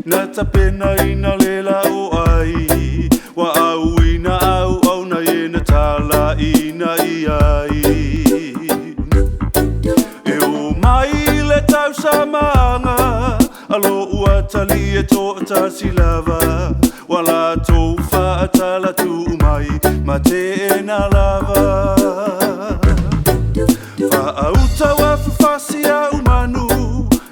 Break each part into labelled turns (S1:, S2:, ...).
S1: na tapena ina lela o ai Valaauina au na yena Atali'ina iai E o mai le Tausamaaga alo ua Atali'i e to tasi lava Wala tou faatala tu mai ma te na lava Fa'auta wa fafasi a umanu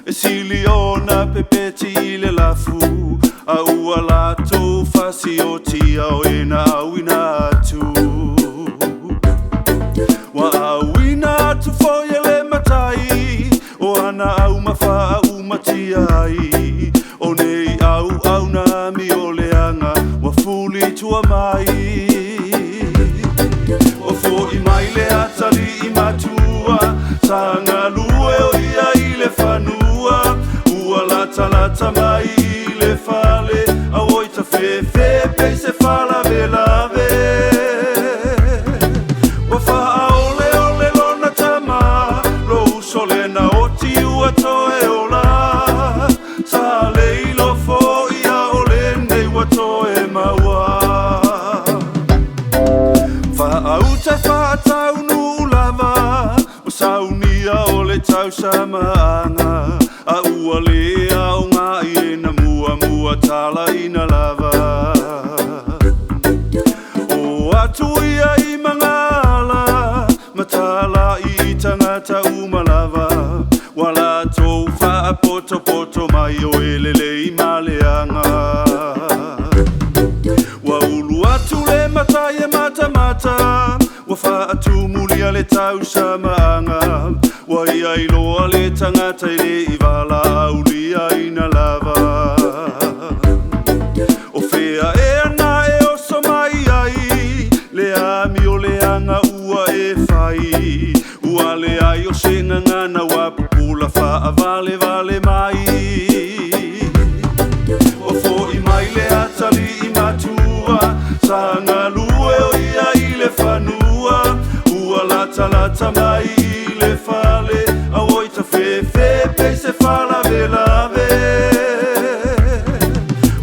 S1: E sili ona pepeti I le lafu A ua la tou fasi o tia o e na auina atu Valaauina atu foia le matai O ana au mawha au matia ai O nei au na mi o leanga Wa fuli tua mai O fo I mai le Atali'i Matua Sanga lue o ia I le whanua Ua lata mai I le fale A oita fe pei se fala ve lave Wa faa ole lona Tama Lo usole na oti ua toe ola Sa leilo fo ia o lenei wa toe maua Fa'auta fa'ataunu lava O saunia o le Tausamaaga A ua lea o ngai e na mua talaina lava O atu ia I mangala Ma Atali'i I tangata umalava Wala tou fa'apoto mai o lenei maleanga Wa ulu atu le matai e mata Wa fa'atu mulia le Tausamaaga Wa ia iloa le tangata I le I Valaauina ina lava O fea e ana e oso mai ai Le ami o le anga ua e fai Ua le ai o se ngangana wa pupula fa'a vale mai O fo I mai le Atali'i Matua Sanga lue o ia I le whanua Ua lata mai I le fale A oita fe pei se fala ve lave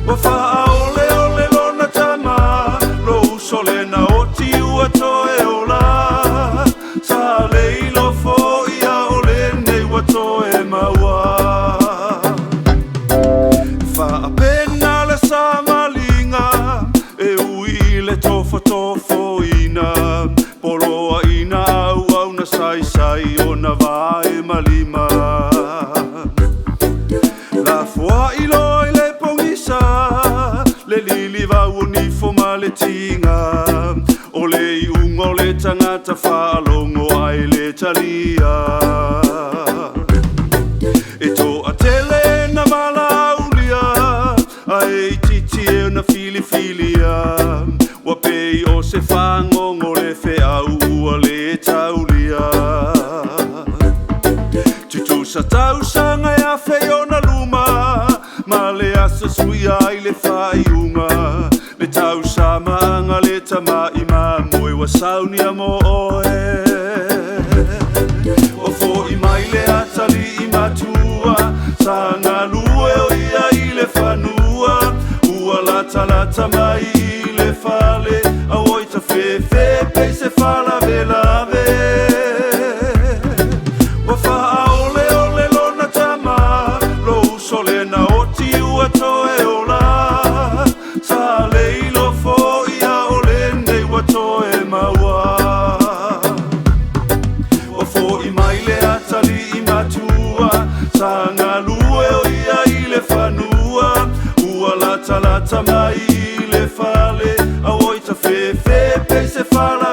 S1: Wa fa'a ole lona Tama Lo usole na oti ua toe ola Sa leilo fo ia o lenei wa toe maua Fa'apena le sa malinga E ui le tofo ina Poloa ina au na sai o na vai malima La fua ilo I le pongisa Le lili vau ni fo male tinga O le iunga o le tangata whaalongo ai le talia E to a tele na Valaauina Ai titi e na filifilia Wa pei o se whangongo le wheau ua le taulia Tutu sa tausanga e a wheo na luma Ma le asa sui ai le whaiunga Le Tausamaaga le Tama I Mamoe wa saunia mo oe O fo I mai le Atali'i Matua Sanga lue o ia I le whanua Ua lata mai I le fale A oita fe pei se fala ve lave Wa fa'a ole lona Tama Lo usole na oti ua toe ola Sa leilo fo ia o lenei wa toe maua O fo I mai le Atali'i Matua Sanga lue o ia I le whanua Ua lata mai I le fale A oita fe pei se fala